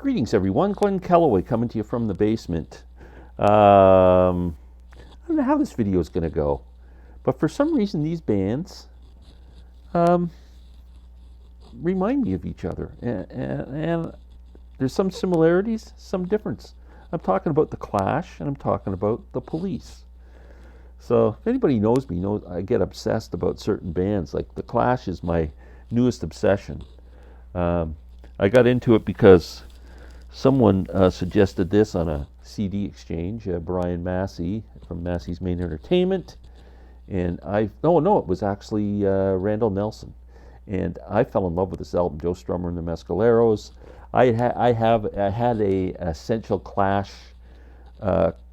Greetings, everyone. Glenn Kellaway coming to you from the basement. I don't know how this video is going to go, but for some reason, these bands remind me of each other, and there's some similarities, some difference. I'm talking about the Clash, and I'm talking about the Police. So if anybody knows me, knows I get obsessed about certain bands. Like the Clash is my newest obsession. I got into it because someone suggested this on a CD exchange, Brian Massey from Massey's Main Entertainment, and it was actually Randall Nelson, and I fell in love with this album, Joe Strummer and the Mescaleros. I had a Essential Clash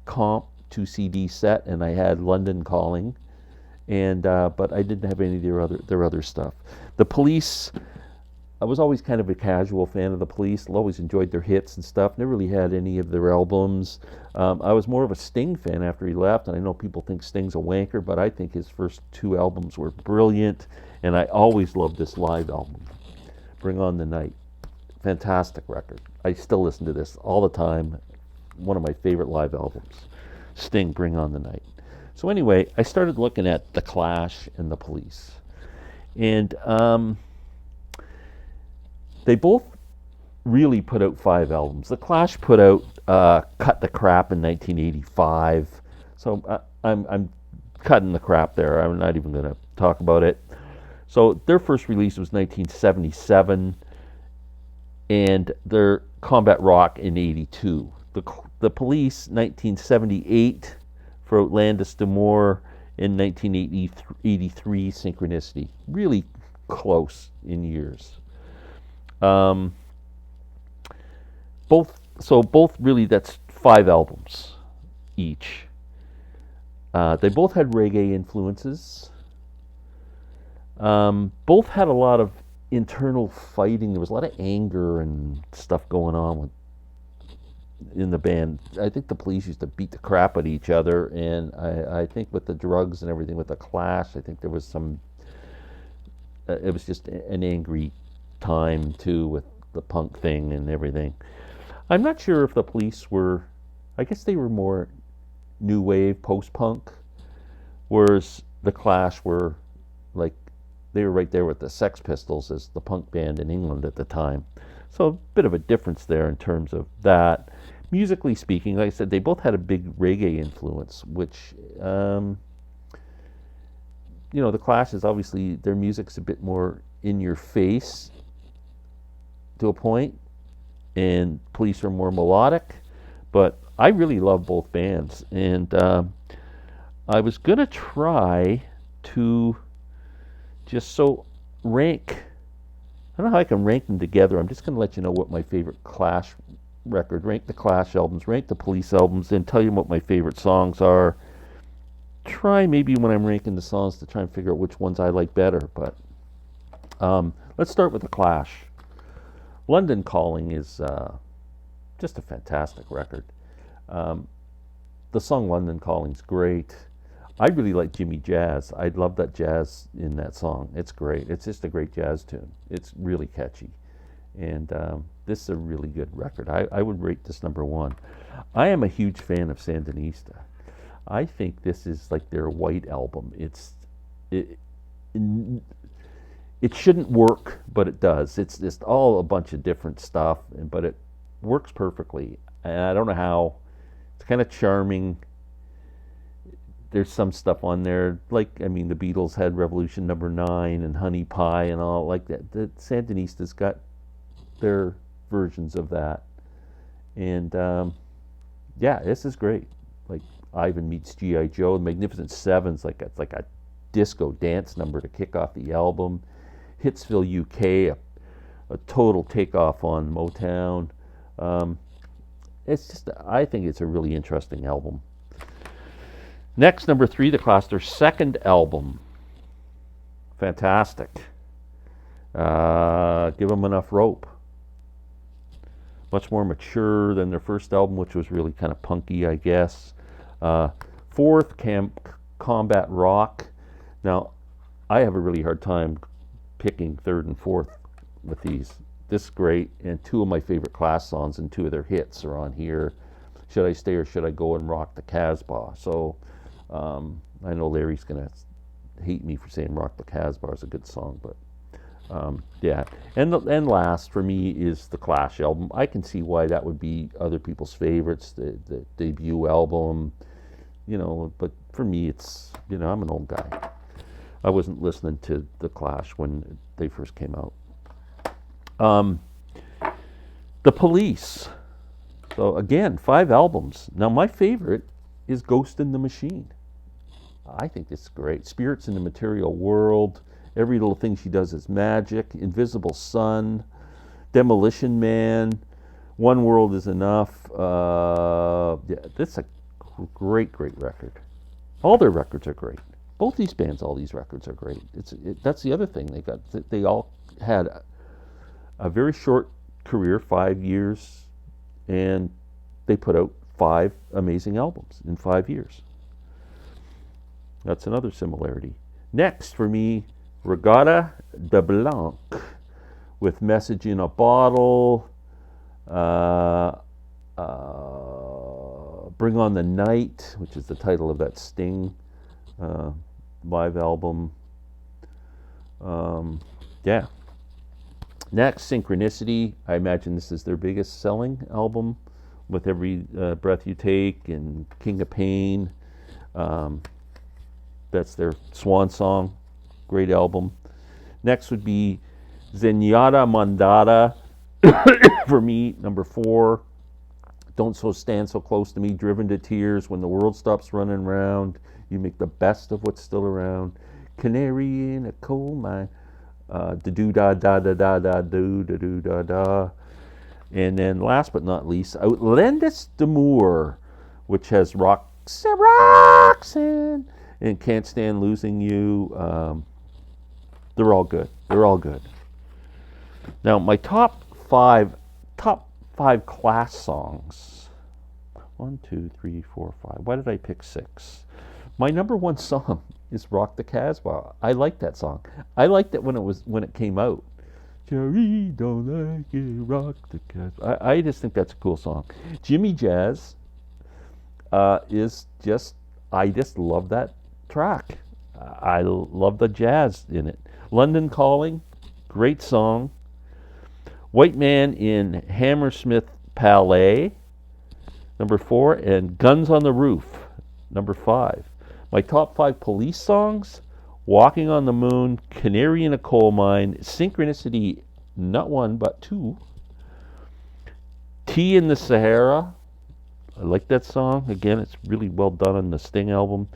comp 2 CD set, and I had London Calling, and but I didn't have any of their other stuff. The Police. I was always kind of a casual fan of the Police. I always enjoyed their hits and stuff. Never really had any of their albums. I was more of a Sting fan after he left, and I know people think Sting's a wanker, but I think his first 2 albums were brilliant, and I always loved this live album, Bring On the Night. Fantastic record. I still listen to this all the time. One of my favorite live albums, Sting, Bring On the Night. So anyway, I started looking at The Clash and the Police, and they both really put out 5 albums. The Clash put out Cut the Crap in 1985. So I'm cutting the crap there. I'm not even going to talk about it. So their first release was 1977, and their Combat Rock in 82. The Police, 1978, for Outlandis D'Amour, in 1983, Synchronicity. Really close in years. Both really, that's 5 albums each. They both had reggae influences. Both had a lot of internal fighting. There was a lot of anger and stuff going on in the band. I think the Police used to beat the crap out of each other, and I think with the drugs and everything with the Clash, I think there was some. It was just an angry time too, with the punk thing and everything. I'm not sure if the Police were, I guess they were more new wave, post-punk, whereas the Clash were like, they were right there with the Sex Pistols as the punk band in England at the time. So a bit of a difference there in terms of that. Musically speaking, like I said, they both had a big reggae influence, which the Clash is obviously, their music's a bit more in your face to a point, and Police are more melodic, but I really love both bands, and I was gonna try to just rank. I don't know how I can rank them together. I'm just gonna let you know what my favorite Clash record, rank the Clash albums, rank the Police albums, and tell you what my favorite songs are. Try maybe when I'm ranking the songs to try and figure out which ones I like better, but let's start with the Clash. London Calling is just a fantastic record. The song London Calling is great. I really like Jimmy Jazz. I love that jazz in that song. It's great. It's just a great jazz tune. It's really catchy. And this is a really good record. I would rate this number 1. I am a huge fan of Sandinista. I think this is like their white album. It shouldn't work, but it does. It's just all a bunch of different stuff, but it works perfectly. And I don't know how. It's kind of charming. There's some stuff on there, like, I mean, the Beatles had Revolution Number 9 and Honey Pie and all like that. The Sandinista's got their versions of that. And yeah, this is great. Like Ivan Meets G.I. Joe, the Magnificent Seven's it's like a disco dance number to kick off the album. Hitsville, UK, a total takeoff on Motown. I think it's a really interesting album. Next, number 3, the Clash, their second album. Fantastic. Give Them Enough Rope. Much more mature than their first album, which was really kind of punky, I guess. Fourth, Combat Rock. Now, I have a really hard time picking third and fourth with these. this is great. And two of my favorite Clash songs and two of their hits are on here. Should I Stay or Should I Go and Rock the Casbah? So I know Larry's going to hate me for saying Rock the Casbah is a good song, but yeah. And last for me is the Clash album. I can see why that would be other people's favorites, the debut album, but for me it's, I'm an old guy. I wasn't listening to the Clash when they first came out. The Police. So again, 5 albums. Now my favorite is Ghost in the Machine. I think it's great. Spirits in the Material World. Every Little Thing She Does Is Magic. Invisible Sun. Demolition Man. One World Is Enough. Yeah, that's a great record. All their records are great. Both these bands, all these records are great. That's the other thing. They all had a very short career, 5 years, and they put out 5 amazing albums in 5 years. That's another similarity. Next for me, Regatta de Blanc with Message in a Bottle, Bring on the Night, which is the title of that Sting live album. Yeah. Next, Synchronicity. I imagine this is their biggest selling album, with Every Breath You Take and King of Pain. That's their swan song. Great album. Next would be Zenyatta Mondatta. For me, number 4. Don't Stand So Close to Me. Driven to Tears. When the World Stops Running Round, You Make the Best of What's Still Around. Canary in a Coal Mine. Da-do da da da da da do da do da da. And then last but not least, Outlandish D'Amour, which has Roxanne and Can't Stand Losing You. They're all good. Now my top five Clash songs. 1, 2, 3, 4, 5. Why did I pick 6? My number 1 song is Rock the Casbah. I like that song. I liked it when it came out. Jerry don't like it, rock the Casbah. I just think that's a cool song. Jimmy Jazz is just, I just love that track. I love the jazz in it. London Calling, great song. White Man in Hammersmith Palais, number 4, and Guns on the Roof, number 5. My top 5 Police songs: Walking on the Moon, Canary in a Coal Mine, Synchronicity, not 1 but 2, Tea in the Sahara. I like that song. Again, it's really well done on the Sting album.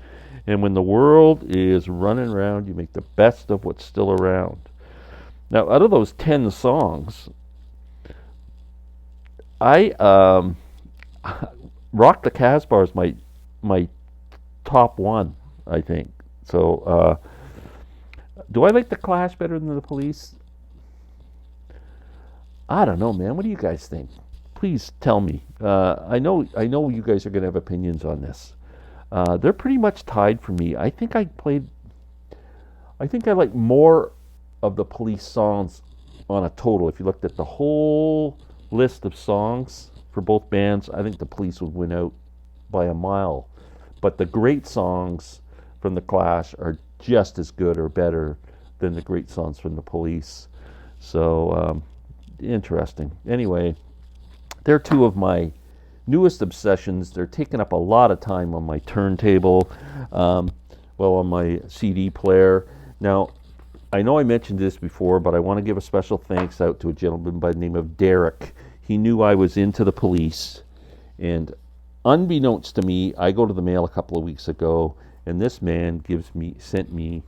And When the World is Running Round, You Make the Best of What's Still Around. Now, out of those 10 songs, I Rock the Casbah is my top 1, I think. So, do I like the Clash better than the Police? I don't know, man. What do you guys think? Please tell me. I know you guys are going to have opinions on this. They're pretty much tied for me. I think I like more of the Police songs on a total. If you looked at the whole list of songs for both bands, I think the Police would win out by a mile. But the great songs from the Clash are just as good or better than the great songs from the Police. So, interesting. Anyway, they're 2 of my newest obsessions. They're taking up a lot of time on my turntable, on my CD player. Now, I know I mentioned this before, but I want to give a special thanks out to a gentleman by the name of Derek. He knew I was into the Police, and unbeknownst to me, I go to the mail a couple of weeks ago, and this man sent me,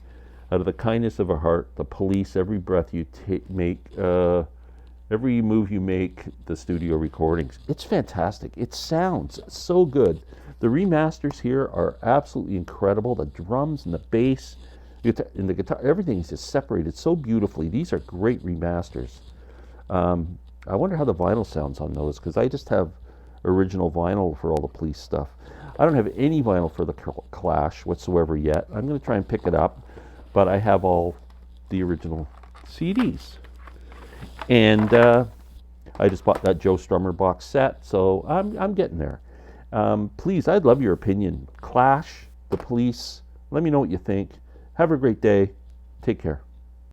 out of the kindness of a heart, the Police, Every Breath You Make, Every Move You Make, the studio recordings. It's fantastic. It sounds so good. The remasters here are absolutely incredible. The drums and the bass and the guitar, everything is just separated so beautifully. These are great remasters. I wonder how the vinyl sounds on those, because I just have original vinyl for all the Police stuff. I don't have any vinyl for the Clash whatsoever yet. I'm going to try and pick it up, but I have all the original CDs. And I just bought that Joe Strummer box set, so I'm getting there. Please, I'd love your opinion. Clash, The Police. Let me know what you think. Have a great day. Take care.